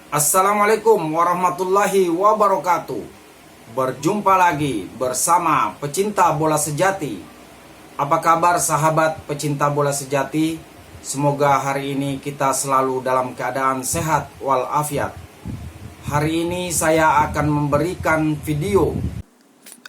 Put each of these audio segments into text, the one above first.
Assalamualaikum warahmatullahi wabarakatuh. Berjumpa lagi bersama pecinta bola sejati. Apa kabar sahabat pecinta bola sejati? Semoga hari ini kita selalu dalam keadaan sehat walafiat. Hari ini saya akan memberikan video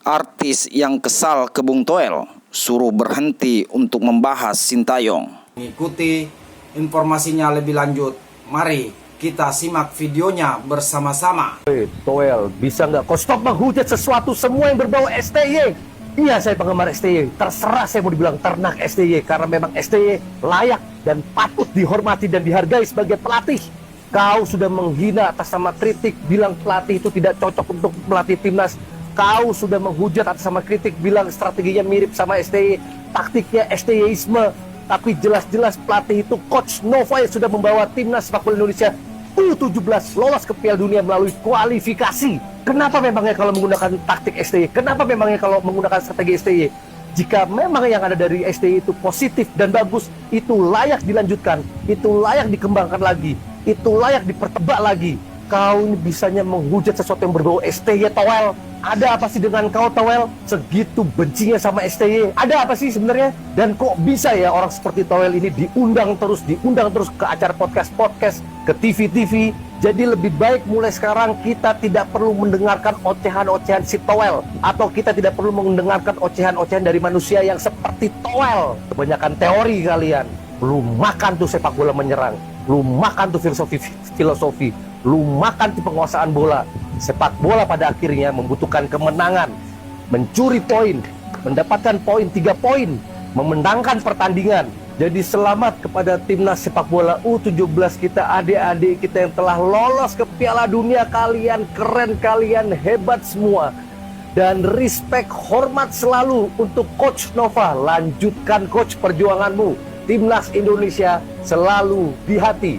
artis yang kesal ke Bung Toel suruh berhenti untuk membahas Sintayong. Ikuti informasinya lebih lanjut. Mari kita simak videonya bersama-sama. Toel, bisa nggak kau stop menghujat sesuatu semua yang berbau STY? Iya, saya penggemar STY. Terserah saya mau dibilang ternak STY, karena memang STY layak dan patut dihormati dan dihargai sebagai pelatih. Kau sudah menghina atas nama kritik, bilang pelatih itu tidak cocok untuk melatih timnas. Kau sudah menghujat atas nama kritik, bilang strateginya mirip sama STY, taktiknya STYisme. Tapi jelas-jelas pelatih itu Coach Nova yang sudah membawa timnas sepak bola Indonesia U17 lolos ke Piala Dunia melalui kualifikasi. Kenapa memangnya kalau menggunakan taktik STY? Kenapa memangnya kalau menggunakan strategi STY? Jika memang yang ada dari STY itu positif dan bagus, itu layak dilanjutkan, itu layak dikembangkan lagi, itu layak dipertebak lagi. Kau ini bisanya menghujat sesuatu yang berbau STY, Toel. Ada apa sih dengan kau, Toel? Segitu bencinya sama STY. Ada apa sih sebenarnya? Dan kok bisa ya orang seperti Toel ini diundang terus ke acara podcast, ke TV. Jadi lebih baik mulai sekarang kita tidak perlu mendengarkan ocehan-ocehan si Toel, atau kita tidak perlu mendengarkan ocehan-ocehan dari manusia yang seperti Toel. Kebanyakan teori kalian. Belum makan tuh sepak bola menyerang, belum makan tuh filosofi, belum makan tuh penguasaan bola. Sepak bola pada akhirnya membutuhkan kemenangan, mencuri poin, mendapatkan poin 3 poin, memenangkan pertandingan. Jadi selamat kepada timnas sepak bola U17 kita, adik-adik kita yang telah lolos ke Piala Dunia. Kalian keren, kalian hebat semua. Dan respect, hormat selalu untuk Coach Nova. Lanjutkan Coach perjuanganmu. Timnas Indonesia selalu di hati.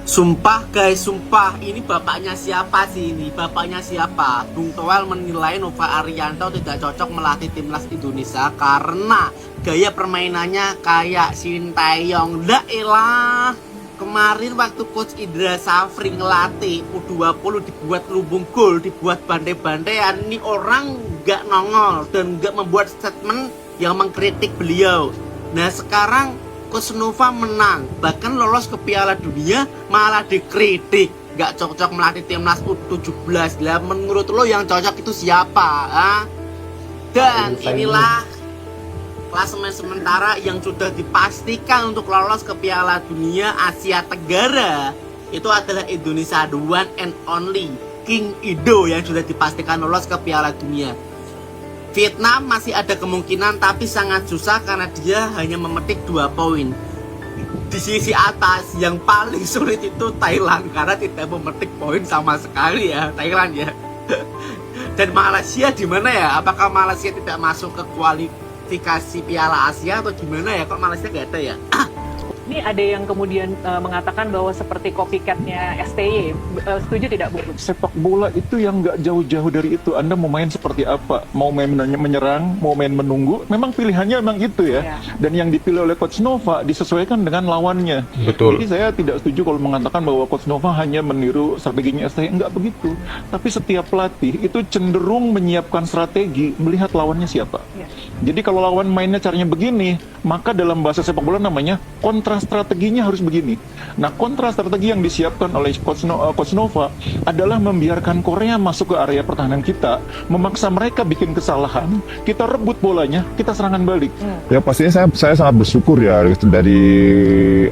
Sumpah guys, sumpah, ini bapaknya siapa sih ini? Bapaknya siapa? Bung Toel menilai Nova Arianto tidak cocok melatih timnas Indonesia karena gaya permainannya kayak Sintayong. Lah elah. Kemarin waktu Coach Indra Safri ngelatih U20 dibuat lubung gol, dibuat bandai-bandaian. Ini orang gak nongol dan gak membuat statement yang mengkritik beliau. Nah sekarang Coach Nova menang, bahkan lolos ke Piala Dunia malah dikritik. Gak cocok melatih timnas U17. Lah menurut lo yang cocok itu siapa? Ha? Dan inilah klasemen sementara yang sudah dipastikan untuk lolos ke Piala Dunia Asia Tenggara. Itu adalah Indonesia, the one and only King Ido yang sudah dipastikan lolos ke Piala Dunia. Vietnam masih ada kemungkinan, tapi sangat susah karena dia hanya memetik 2 poin. Di sisi atas yang paling sulit itu Thailand karena tidak memetik poin sama sekali ya, Thailand ya. Dan Malaysia di mana ya? Apakah Malaysia tidak masuk ke kualifikasi Piala Asia atau gimana ya? Kok Malaysia gak ada ya? Ini ada yang kemudian mengatakan bahwa seperti copycatnya STY. Setuju tidak, Bu? Sepak bola itu yang nggak jauh-jauh dari itu. Anda mau main seperti apa? Mau main menyerang, mau main menunggu, memang pilihannya memang itu ya. Dan yang dipilih oleh Coach Nova disesuaikan dengan lawannya. Betul. Jadi saya tidak setuju kalau mengatakan bahwa Coach Nova hanya meniru strateginya STY. Enggak begitu. Tapi setiap pelatih itu cenderung menyiapkan strategi melihat lawannya siapa. Jadi kalau lawan mainnya caranya begini, maka dalam bahasa sepak bola namanya kontra strateginya harus begini. Nah, kontra strategi yang disiapkan oleh Coach Nova adalah membiarkan Korea masuk ke area pertahanan kita, memaksa mereka bikin kesalahan, kita rebut bolanya, kita serangan balik. Ya pastinya saya sangat bersyukur ya dari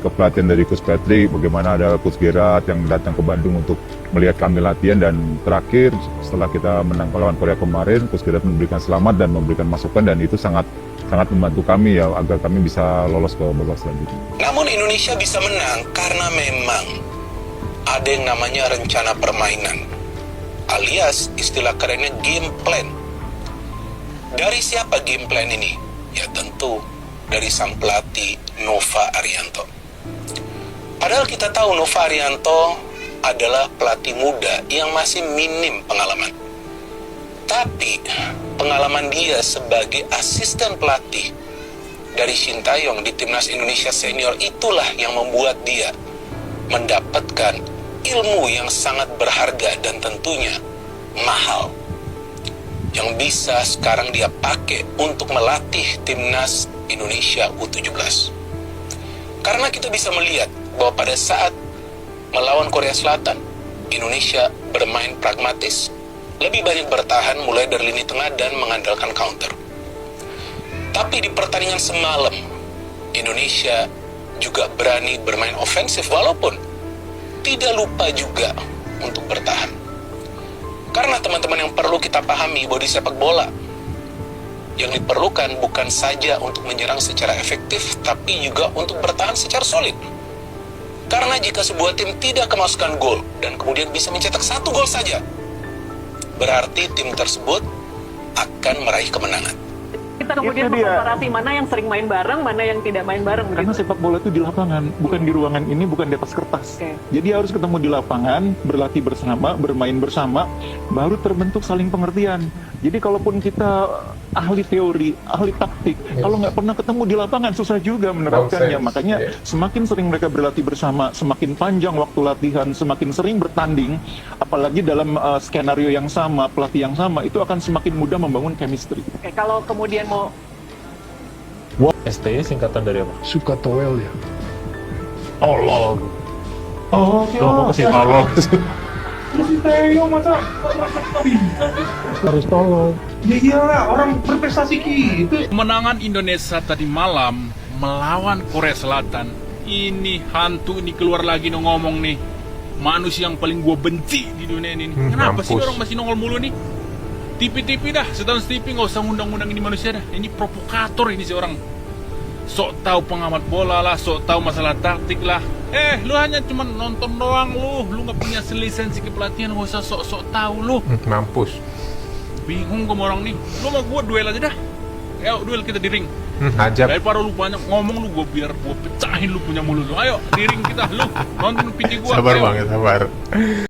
kepelatihan dari Coach Patrick, bagaimana ada Coach Gerard yang datang ke Bandung untuk melihat kami latihan, dan terakhir setelah kita menang lawan Korea kemarin, Coach Gerard memberikan selamat dan memberikan masukan, dan itu sangat membantu kami ya agar kami bisa lolos ke babak selanjutnya. Namun Indonesia bisa menang karena memang ada yang namanya rencana permainan, alias istilah kerennya game plan. Dari siapa game plan ini? Ya tentu dari sang pelatih Nova Arianto. Padahal kita tahu Nova Arianto adalah pelatih muda yang masih minim pengalaman. Tapi pengalaman dia sebagai asisten pelatih dari Sintayong di Timnas Indonesia Senior itulah yang membuat dia mendapatkan ilmu yang sangat berharga dan tentunya mahal, yang bisa sekarang dia pakai untuk melatih timnas Indonesia U17. Karena kita bisa melihat bahwa pada saat melawan Korea Selatan, Indonesia bermain pragmatis, lebih banyak bertahan mulai dari lini tengah dan mengandalkan counter. Tapi di pertandingan semalam, Indonesia juga berani bermain ofensif walaupun tidak lupa juga untuk bertahan. Karena teman-teman, yang perlu kita pahami bahwa di sepak bola yang diperlukan bukan saja untuk menyerang secara efektif, tapi juga untuk bertahan secara solid. Karena jika sebuah tim tidak kemasukan gol dan kemudian bisa mencetak 1 gol saja, berarti tim tersebut akan meraih kemenangan. Kita kemudian Itu dia. mengkomparasi mana yang sering main bareng, mana yang tidak main bareng. Karena begitu. sepak bola itu di lapangan, bukan di ruangan ini, bukan di atas kertas. Oke. Jadi harus ketemu di lapangan, berlatih bersama, bermain bersama, baru terbentuk saling pengertian. Jadi kalaupun kita ahli teori, ahli taktik, kalau nggak pernah ketemu di lapangan, susah juga menerapkannya. Makanya semakin sering mereka berlatih bersama, semakin panjang waktu latihan, semakin sering bertanding, apalagi dalam skenario yang sama, pelatih yang sama, itu akan semakin mudah membangun chemistry. Oke, kalau kemudian mau STY singkatan dari apa? Suka toel ya. Tolong. Oh, mau kasih tolong. Harus tolong. Kemenangan Indonesia tadi malam melawan Korea Selatan. Ini hantu ini keluar lagi ngomong nih. Manusia yang paling gua benci di dunia ini. Kenapa sih orang masih nongol mulu nih? TV-TV dah, setahun TV nggak usah ngundang-ngundang ini manusia dah. Ini provokator ini si orang. Sok tahu pengamat bola lah, sok tahu masalah taktik lah. Lu hanya cuma nonton doang lu nggak punya lisensi kepelatihan, nggak usah sok-sok tahu lu. Mampus. Bingung gue sama orang nih. Lu sama gue duel aja dah. Ayo duel kita di ring. Ajab. Daripada lu banyak ngomong lu, biar gue pecahin lu punya mulut lu. Ayo di ring kita lu. Nonton PT gue. Sabar bang, sabar.